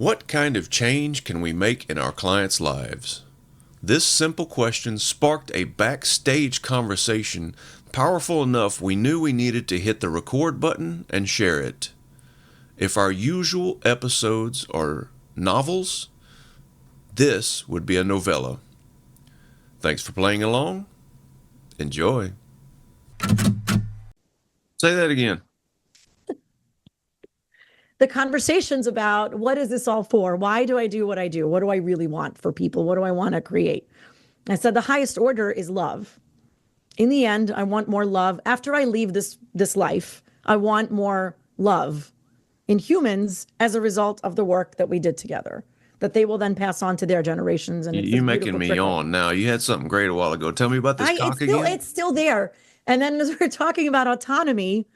What kind of change can we make in our clients' lives? This simple question sparked a backstage conversation powerful enough we knew we needed to hit the record button and share it. If our usual episodes are novels, this would be a novella. Thanks for playing along. Enjoy. Say that again. The conversations about what is this all for? Why do I do what I do? What do I really want for people? What do I want to create? I said the highest order is love. In the end, I want more love. After I leave this life, I want more love in humans as a result of the work that we did together, that they will then pass on to their generations. And You're making me yawn now. You had something great a while ago. Tell me about this cock again. It's still there. And then as we're talking about autonomy,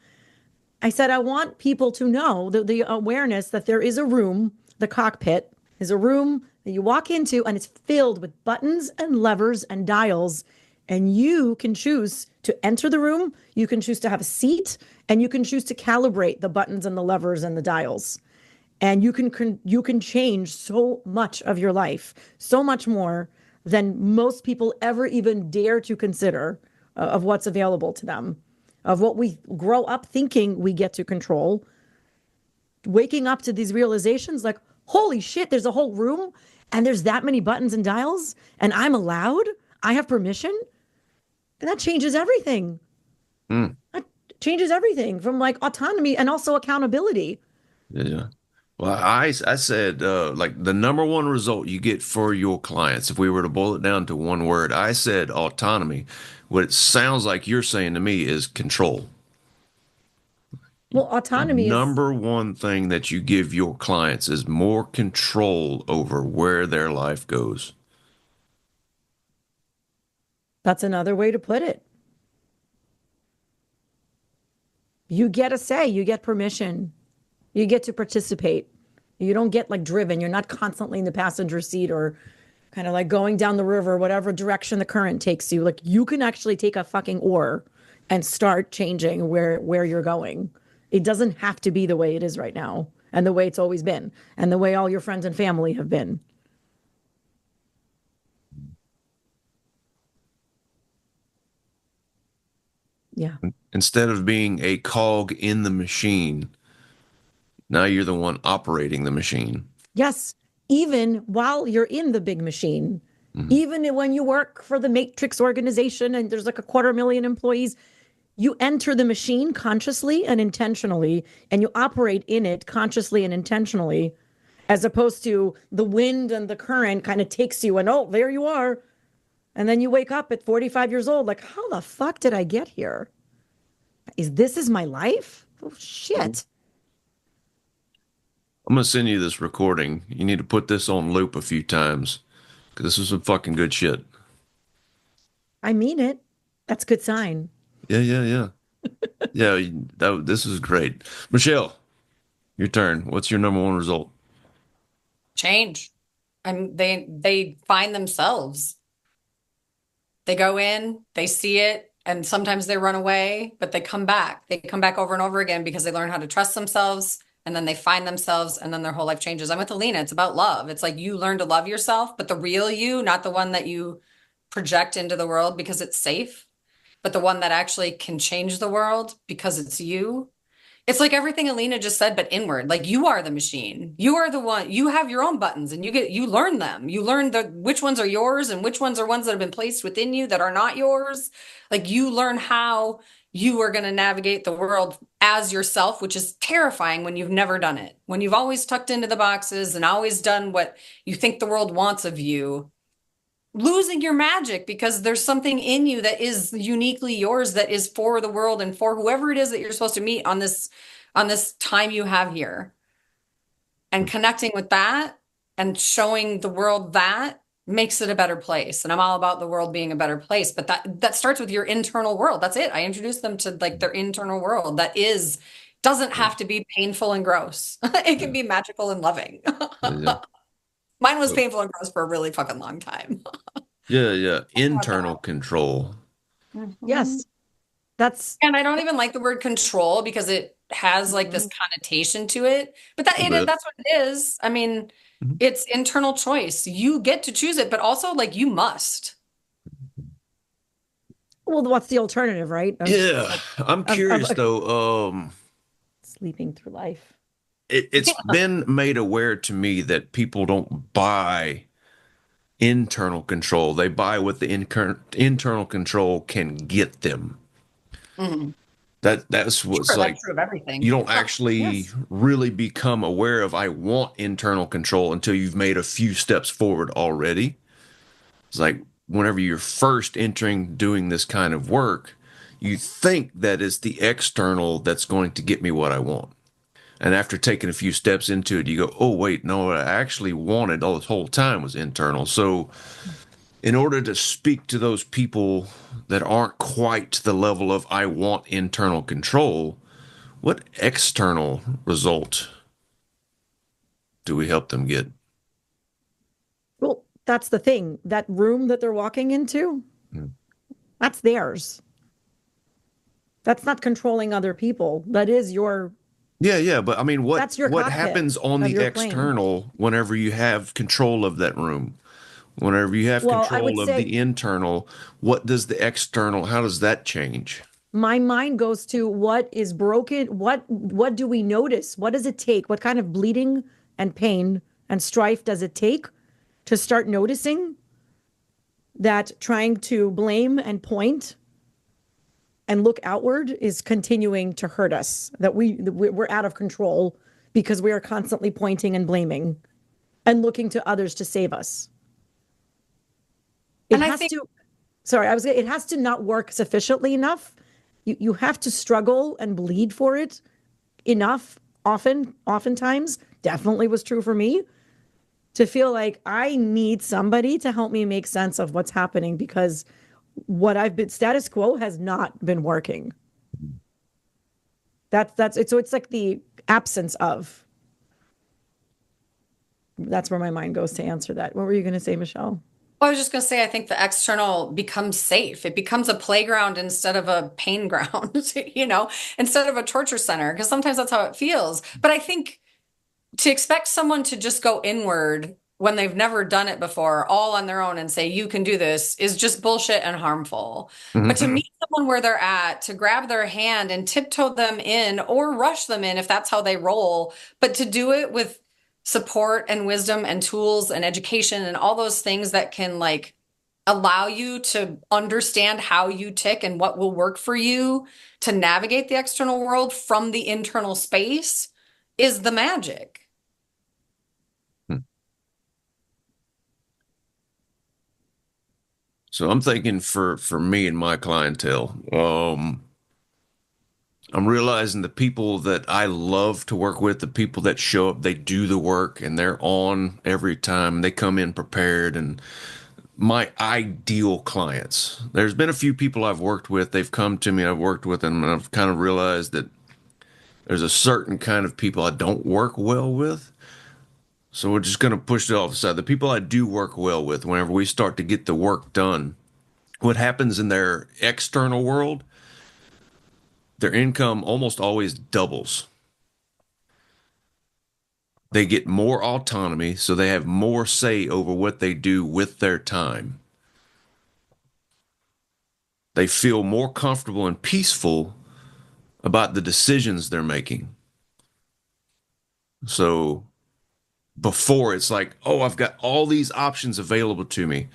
I said, I want people to know the awareness that there is a room, the cockpit is a room that you walk into and it's filled with buttons and levers and dials. And you can choose to enter the room. You can choose to have a seat and you can choose to calibrate the buttons and the levers and the dials. And you can change so much of your life, so much more than most people ever even dare to consider of what's available to them, of what we grow up thinking we get to control. Waking up to these realizations like, holy shit, there's a whole room and there's that many buttons and dials and I'm allowed, I have permission. And that changes everything. That changes everything from like autonomy and also accountability. Yeah. Well, I said, like the number one result you get for your clients, if we were to boil it down to one word, I said autonomy. What it sounds like you're saying to me is control. Well, autonomy number one thing that you give your clients is more control over where their life goes. That's another way to put it. You get a say, you get permission. You get to participate. You don't get like driven. You're not constantly in the passenger seat or kind of like going down the river, whatever direction the current takes you. Like you can actually take a fucking oar and start changing where you're going. It doesn't have to be the way it is right now and the way it's always been and the way all your friends and family have been. Yeah. Instead of being a cog in the machine, now you're the one operating the machine. Yes. Even while you're in the big machine, even when you work for the Matrix organization and there's like 250,000 employees, you enter the machine consciously and intentionally, and you operate in it consciously and intentionally, as opposed to the wind and the current kind of takes you and, oh, there you are. And then you wake up at 45 years old, like, how the fuck did I get here? This is my life? Oh, shit. I'm going to send you this recording. You need to put this on loop a few times because this is some fucking good shit. I mean it. That's a good sign. Yeah. This is great. Michelle, your turn. What's your number one result? Change. They find themselves. They go in, they see it, and sometimes they run away, but they come back. They come back over and over again because they learn how to trust themselves. And then they find themselves and then their whole life changes. I'm with Alina. It's about love. It's like you learn to love yourself, but the real you, not the one that you project into the world because it's safe, but the one that actually can change the world because it's you. It's like everything Alina just said, but inward. Like you are the machine. You are the one. You have your own buttons and you learn them. You learn which ones are yours and which ones are ones that have been placed within you that are not yours. Like you learn how you are going to navigate the world as yourself, which is terrifying when you've never done it. When you've always tucked into the boxes and always done what you think the world wants of you, losing your magic because there's something in you that is uniquely yours, that is for the world and for whoever it is that you're supposed to meet on this time you have here. And connecting with that and showing the world that makes it a better place. And I'm all about the world being a better place, but that starts with your internal world. That's it. I introduced them to like their internal world that doesn't have to be painful and gross. It can be magical and loving. Yeah. Mine was painful and gross for a really fucking long time. Yeah. Internal control. Yes. And I don't even like the word control because it has like this Mhm. connotation to it, but that's what it is. I mean, Mhm. it's internal choice. You get to choose it, but also like you must. Well, what's the alternative, right? Yeah, I'm curious Of though. sleeping through life. It's been made aware to me that people don't buy internal control. They buy what the internal control can get them. Mhm. That's what's Sure, that's like true of you everything. don't actually Yes. really become aware of I want internal control until you've made a few steps forward already. It's like whenever you're first entering doing this kind of work, you think that it's the external that's going to get me what I want. And after taking a few steps into it, you go, oh, wait, no, what I actually wanted all this whole time was internal. So, in order to speak to those people that aren't quite to the level of I want internal control, what external result do we help them get? Well, that's the thing. That room that they're walking into, Hmm. that's theirs. That's not controlling other people. That is your, Yeah, yeah, but I mean, that's your what cockpit happens on of the your plane. external whenever you have control of that room? Whenever you have Well, I would control of say the internal, what does the external, how does that change? my mind goes to what is broken. What do we notice? What does it take? What kind of bleeding and pain and strife does it take to start noticing that trying to blame and point and look outward is continuing to hurt us, that we're out of control because we are constantly pointing and blaming and looking to others to save us. It And I has think to, sorry, it has to not work sufficiently enough. You have to struggle and bleed for it enough, oftentimes, definitely was true for me, to feel like I need somebody to help me make sense of what's happening because what I've been status quo has not been working. That's it. So it's like the absence of. That's where my mind goes to answer that. What were you going to say, Michelle? I was just going to say, I think the external becomes safe. It becomes a playground instead of a pain ground, instead of a torture center, because sometimes that's how it feels. But I think to expect someone to just go inward when they've never done it before, all on their own and say, you can do this is just bullshit and harmful. But to Mhm. meet someone where they're at, to grab their hand and tiptoe them in or rush them in if that's how they roll, but to do it with support and wisdom and tools and education and all those things that can like allow you to understand how you tick and what will work for you to navigate the external world from the internal space is the magic. So I'm thinking for me and my clientele, I'm realizing the people that I love to work with, the people that show up, they do the work and they're on every time. They come in prepared and my ideal clients. There's been a few people I've worked with, they've come to me, I've worked with them, and I've kind of realized that there's a certain kind of people I don't work well with. So we're just going to push it off the side. The people I do work well with, whenever we start to get the work done, what happens in their external world, their income almost always doubles. They get more autonomy, so they have more say over what they do with their time. They feel more comfortable and peaceful about the decisions they're making. So before it's like, oh, I've got all these options available to me.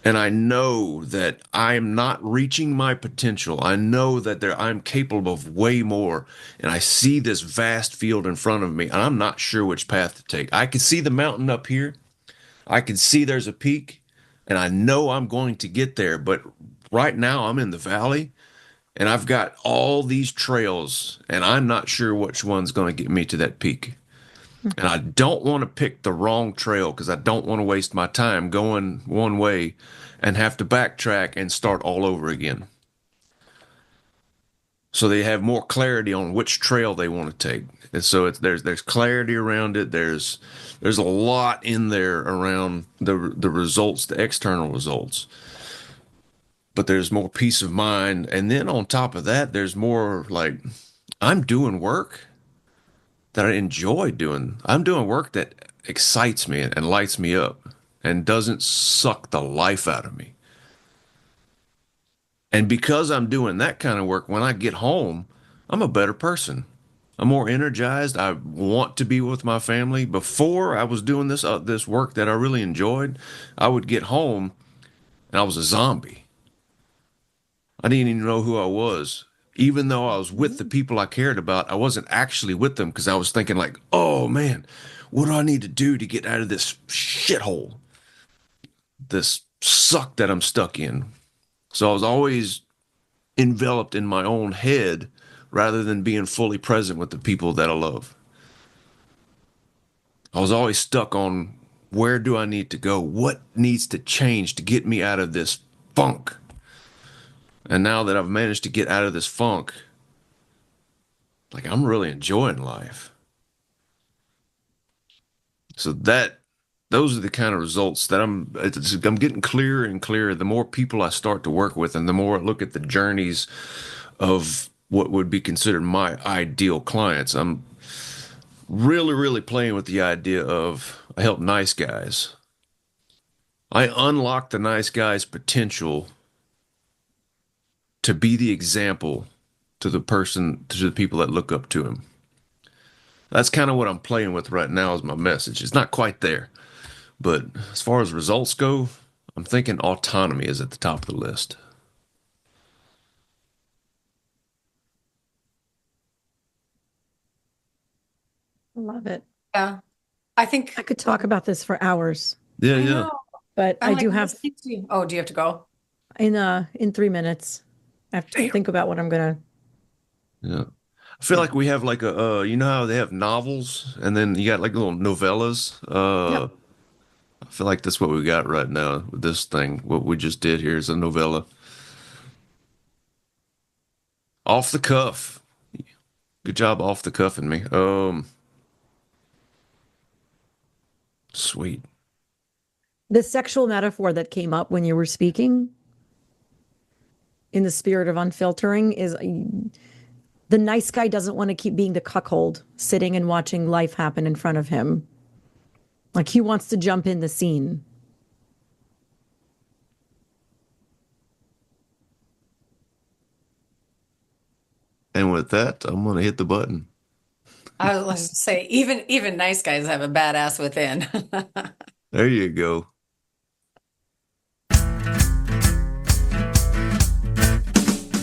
And I know that I'm not reaching my potential. I know that I'm capable of way more. And I see this vast field in front of me, and I'm not sure which path to take. I can see the mountain up here. I can see there's a peak, and I know I'm going to get there. But right now, I'm in the valley, and I've got all these trails, and I'm not sure which one's going to get me to that peak. And I don't want to pick the wrong trail because I don't want to waste my time going one way and have to backtrack and start all over again. So they have more clarity on which trail they want to take. And so there's clarity around it. There's a lot in there around the results, the external results. But there's more peace of mind. And then on top of that, there's more like I'm doing work that I enjoy doing. I'm doing work that excites me and lights me up and doesn't suck the life out of me. And because I'm doing that kind of work, when I get home, I'm a better person. I'm more energized. I want to be with my family. Before I was doing this work that I really enjoyed, I would get home and I was a zombie. I didn't even know who I was. Even though I was with the people I cared about, I wasn't actually with them because I was thinking like, "Oh man, what do I need to do to get out of this shithole, this suck that I'm stuck in?" So I was always enveloped in my own head rather than being fully present with the people that I love. I was always stuck on where do I need to go? What needs to change to get me out of this funk? And now that I've managed to get out of this funk, like I'm really enjoying life. So those are the kind of results that I'm getting clearer and clearer the more people I start to work with and the more I look at the journeys of what would be considered my ideal clients. I'm really, really playing with the idea of I help nice guys. I unlock the nice guy's potential to be the example to the people that look up to him. That's kind of what I'm playing with right now as my message. It's not quite there, but as far as results go, I'm thinking autonomy is at the top of the list. Love it. Yeah. I think I could talk about this for hours, Yeah, I yeah. know. but I'm I like do have listening to you. Oh, do you have to go? in 3 minutes. I have to Damn. think about what I'm gonna. Yeah. I feel like we have like you know how they have novels and then you got like little novellas? Yep. I feel like that's what we got right now with this thing. What we just did here is a novella. Off the cuff. Good job off the cuffing me. Sweet. The sexual metaphor that came up when you were speaking in the spirit of unfiltering is the nice guy doesn't want to keep being the cuckold, sitting and watching life happen in front of him. Like he wants to jump in the scene. And with that, I'm gonna hit the button. I was going to say, even nice guys have a badass within. There you go.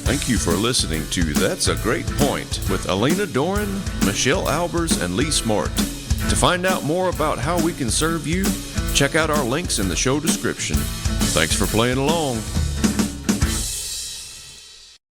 Thank you for listening to That's a Great Point with Alina Doran, Michelle Aalbers, and Lee Smart. To find out more about how we can serve you, check out our links in the show description. Thanks for playing along.